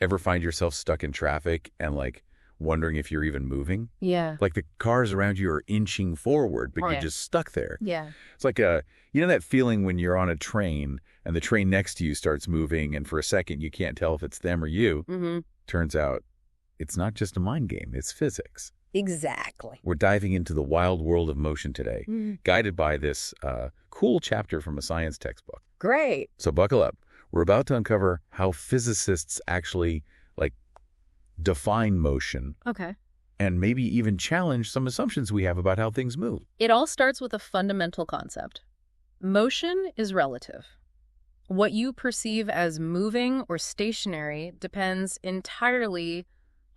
Ever find yourself stuck in traffic and like wondering if you're even moving? Yeah. Like the cars around you are inching forward, but you're Right. just stuck there. Yeah. It's like that feeling when you're on a train and the train next to you starts moving and for a second you can't tell if it's them or you. Mm-hmm. Turns out it's not just a mind game, it's physics. Exactly. We're diving into the wild world of motion today, guided by this cool chapter from a science textbook. Great. So buckle up. We're about to uncover how physicists actually like define motion Okay. and maybe even challenge some assumptions we have about how things move. It all starts with a fundamental concept. Motion is relative. What you perceive as moving or stationary depends entirely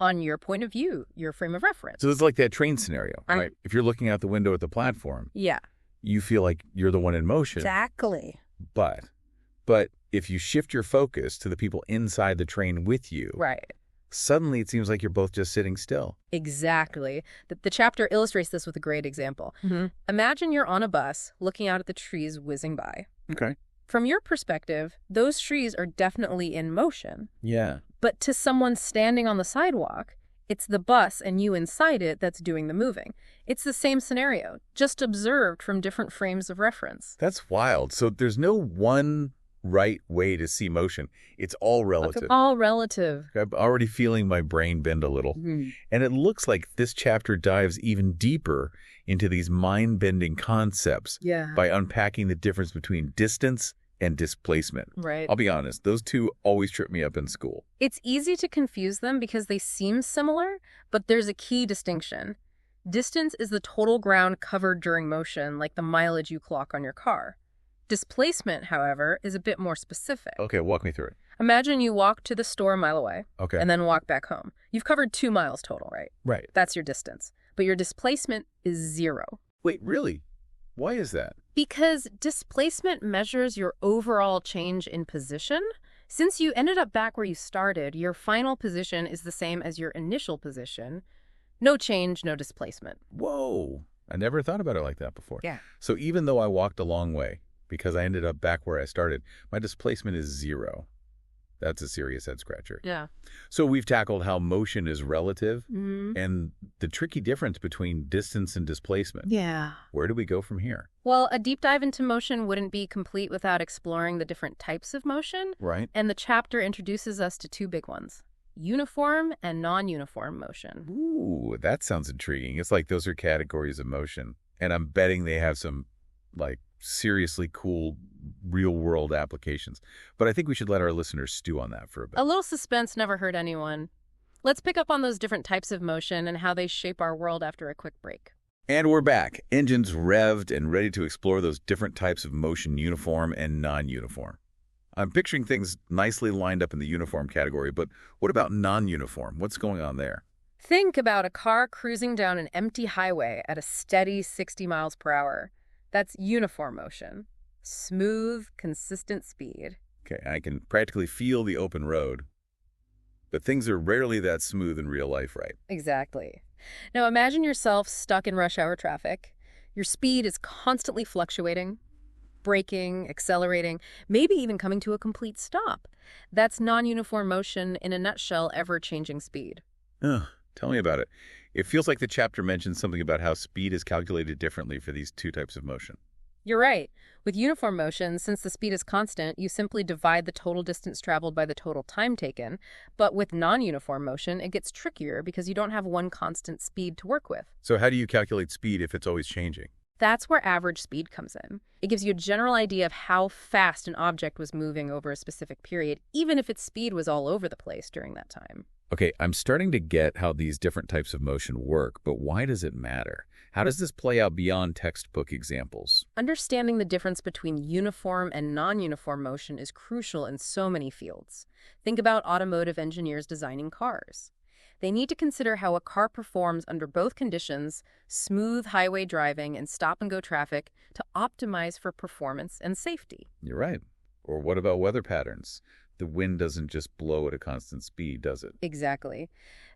on your point of view, your frame of reference. So it's like that train scenario, Right. right? If you're looking out the window at the platform, Yeah. you feel like you're the one in motion. Exactly. But if you shift your focus to the people inside the train with you, Right. suddenly it seems like you're both just sitting still. Exactly. The chapter illustrates this with a great example. Imagine you're on a bus looking out at the trees whizzing by. Okay. From your perspective, those trees are definitely in motion. Yeah. But to someone standing on the sidewalk, it's the bus and you inside it that's doing the moving. It's the same scenario, just observed from different frames of reference. That's wild. So there's no one right way to see motion. It's all relative. All relative. I'm already feeling my brain bend a little. And it looks like this chapter dives even deeper into these mind-bending concepts Yeah. by unpacking the difference between distance and displacement. Right. I'll be honest, those two always trip me up in school. It's easy to confuse them because they seem similar, but there's a key distinction. Distance is the total ground covered during motion, like the mileage you clock on your car. Displacement, however, is a bit more specific. Okay, walk me through it. Imagine you walk to the store a mile away Okay. and then walk back home. You've covered 2 miles total, right? Right. That's your distance. But your displacement is 0. Wait, really? Why is that? Because displacement measures your overall change in position. Since you ended up back where you started, your final position is the same as your initial position. No change, no displacement. Whoa. I never thought about it like that before. Yeah. So even though I walked a long way, because I ended up back where I started, my displacement is 0. That's a serious head scratcher. Yeah. So we've tackled how motion is relative Mm-hmm. and the tricky difference between distance and displacement. Yeah. Where do we go from here? Well, a deep dive into motion wouldn't be complete without exploring the different types of motion. Right? And the chapter introduces us to 2 big ones: uniform and non-uniform motion. Ooh, that sounds intriguing. It's like those are categories of motion. And I'm betting they have some, like, seriously cool real-world applications. But I think we should let our listeners stew on that for a bit. A little suspense never hurt anyone. Let's pick up on those different types of motion and how they shape our world after a quick break. And we're back. Engines revved and ready to explore those different types of motion, uniform and non-uniform. I'm picturing things nicely lined up in the uniform category, but what about non-uniform? What's going on there? Think about a car cruising down an empty highway at a steady 60 miles per hour. That's uniform motion. Smooth, consistent speed. Okay, I can practically feel the open road, but things are rarely that smooth in real life, right? Exactly. Now imagine yourself stuck in rush hour traffic. Your speed is constantly fluctuating, braking, accelerating, maybe even coming to a complete stop. That's non-uniform motion in a nutshell, ever-changing speed. Ugh, tell me about it. It feels like the chapter mentions something about how speed is calculated differently for these two types of motion. You're right. With uniform motion, since the speed is constant, you simply divide the total distance traveled by the total time taken. But with non-uniform motion, it gets trickier because you don't have one constant speed to work with. So how do you calculate speed if it's always changing? That's where average speed comes in. It gives you a general idea of how fast an object was moving over a specific period, even if its speed was all over the place during that time. Okay, I'm starting to get how these different types of motion work, but why does it matter? How does this play out beyond textbook examples? Understanding the difference between uniform and non-uniform motion is crucial in so many fields. Think about automotive engineers designing cars. They need to consider how a car performs under both conditions, smooth highway driving and stop-and-go traffic, to optimize for performance and safety. You're right. Or what about weather patterns? The wind doesn't just blow at a constant speed, does it? Exactly.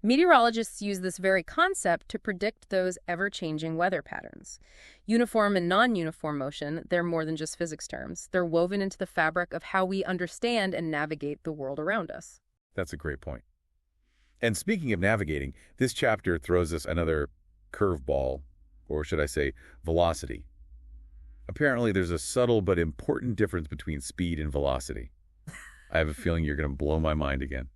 Meteorologists use this very concept to predict those ever-changing weather patterns. Uniform and non-uniform motion, they're more than just physics terms. They're woven into the fabric of how we understand and navigate the world around us. That's a great point. And speaking of navigating, this chapter throws us another curveball, or should I say, velocity. Apparently, there's a subtle but important difference between speed and velocity. I have a feeling you're going to blow my mind again.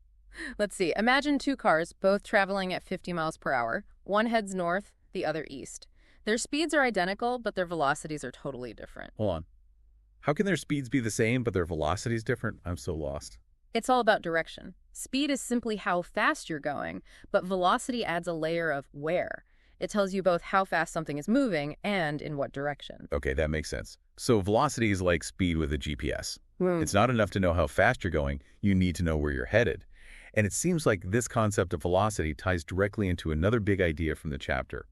Let's see. Imagine two cars, both traveling at 50 miles per hour. One heads north, the other east. Their speeds are identical, but their velocities are totally different. Hold on. How can their speeds be the same, but their velocities different? I'm so lost. It's all about direction. Speed is simply how fast you're going, but velocity adds a layer of where. It tells you both how fast something is moving and in what direction. Okay, that makes sense. So velocity is like speed with a GPS. Hmm. It's not enough to know how fast you're going. You need to know where you're headed. And it seems like this concept of velocity ties directly into another big idea from the chapter: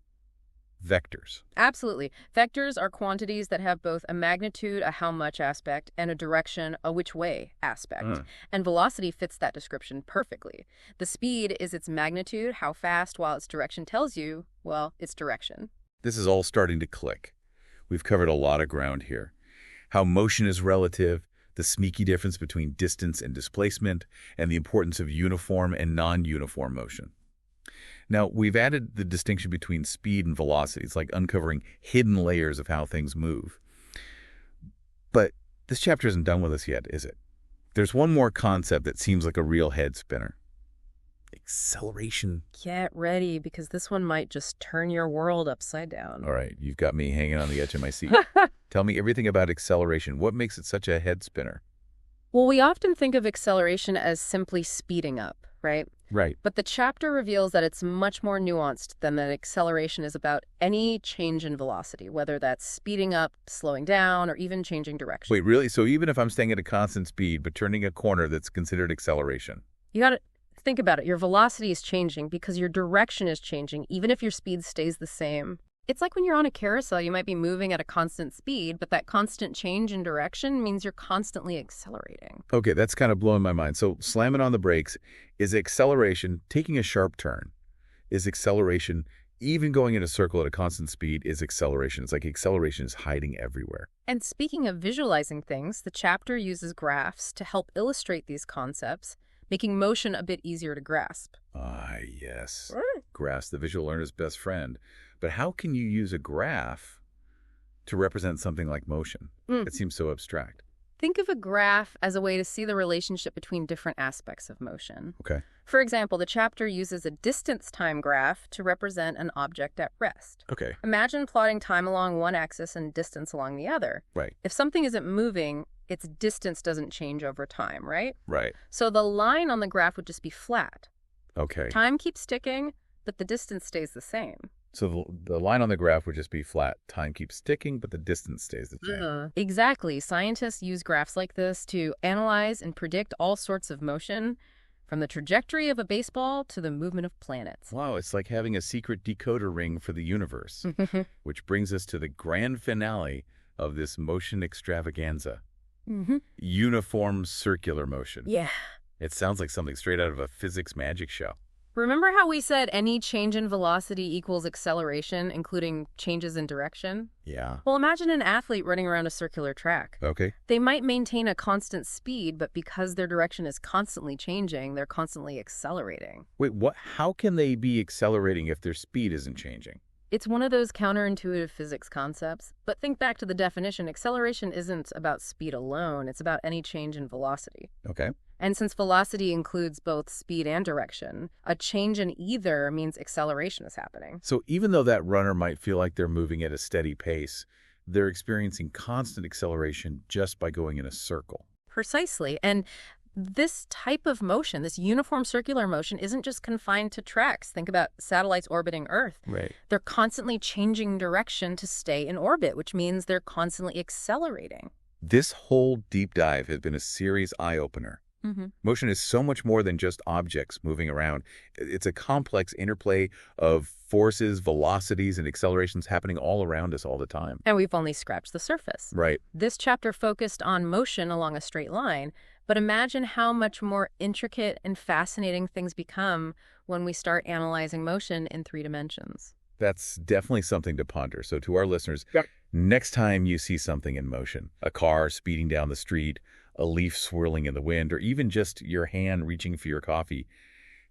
vectors. Absolutely. Vectors are quantities that have both a magnitude, a how much aspect, and a direction, a which way aspect. And velocity fits that description perfectly. The speed is its magnitude, how fast, while its direction tells you, well, its direction. This is all starting to click. We've covered a lot of ground here. How motion is relative, the sneaky difference between distance and displacement, and the importance of uniform and non-uniform motion. Now, we've added the distinction between speed and velocity. It's like uncovering hidden layers of how things move. But this chapter isn't done with us yet, is it? There's one more concept that seems like a real head spinner. Acceleration. Get ready, because this one might just turn your world upside down. All right, you've got me hanging on the edge of my seat. Tell me everything about acceleration. What makes it such a head spinner? Well, we often think of acceleration as simply speeding up, right? Right. But the chapter reveals that it's much more nuanced than that. Acceleration is about any change in velocity, whether that's speeding up, slowing down, or even changing direction. Wait, really? So even if I'm staying at a constant speed but turning a corner, that's considered acceleration? You got to think about it. Your velocity is changing because your direction is changing, even if your speed stays the same. It's like when you're on a carousel, you might be moving at a constant speed, but that constant change in direction means you're constantly accelerating. Okay, that's kind of blowing my mind. So slamming on the brakes is acceleration, taking a sharp turn is acceleration, even going in a circle at a constant speed is acceleration. It's like acceleration is hiding everywhere. And speaking of visualizing things, the chapter uses graphs to help illustrate these concepts, making motion a bit easier to grasp. Ah, yes. Graphs, the visual learner's best friend. But how can you use a graph to represent something like motion? It seems so abstract. Think of a graph as a way to see the relationship between different aspects of motion. Okay. For example, the chapter uses a distance time graph to represent an object at rest. Okay. Imagine plotting time along one axis and distance along the other. Right. If something isn't moving, its distance doesn't change over time, right? Right. So the line on the graph would just be flat. Okay. Time keeps ticking, but the distance stays the same. So the line on the graph would just be flat. Time keeps ticking, but the distance stays the same. Exactly. Scientists use graphs like this to analyze and predict all sorts of motion, from the trajectory of a baseball to the movement of planets. Wow, it's like having a secret decoder ring for the universe, which brings us to the grand finale of this motion extravaganza. Uniform circular motion. Yeah. It sounds like something straight out of a physics magic show. Remember how we said any change in velocity equals acceleration, including changes in direction? Yeah. Well, imagine an athlete running around a circular track. Okay. They might maintain a constant speed, but because their direction is constantly changing, they're constantly accelerating. Wait, what? How can they be accelerating if their speed isn't changing? It's one of those counterintuitive physics concepts. But think back to the definition. Acceleration isn't about speed alone. It's about any change in velocity. Okay. And since velocity includes both speed and direction, a change in either means acceleration is happening. So even though that runner might feel like they're moving at a steady pace, they're experiencing constant acceleration just by going in a circle. Precisely. And this type of motion, this uniform circular motion, isn't just confined to tracks. Think about satellites orbiting Earth. Right. They're constantly changing direction to stay in orbit, which means they're constantly accelerating. This whole deep dive has been a serious eye-opener. Motion is so much more than just objects moving around. It's a complex interplay of forces, velocities, and accelerations happening all around us all the time. And we've only scratched the surface. Right. This chapter focused on motion along a straight line, but imagine how much more intricate and fascinating things become when we start analyzing motion in 3 dimensions. That's definitely something to ponder. So to our listeners, next time you see something in motion, a car speeding down the street, a leaf swirling in the wind, or even just your hand reaching for your coffee,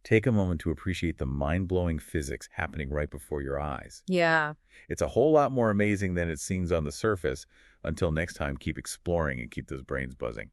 take a moment to appreciate the mind-blowing physics happening right before your eyes. Yeah. It's a whole lot more amazing than it seems on the surface. Until next time, keep exploring and keep those brains buzzing.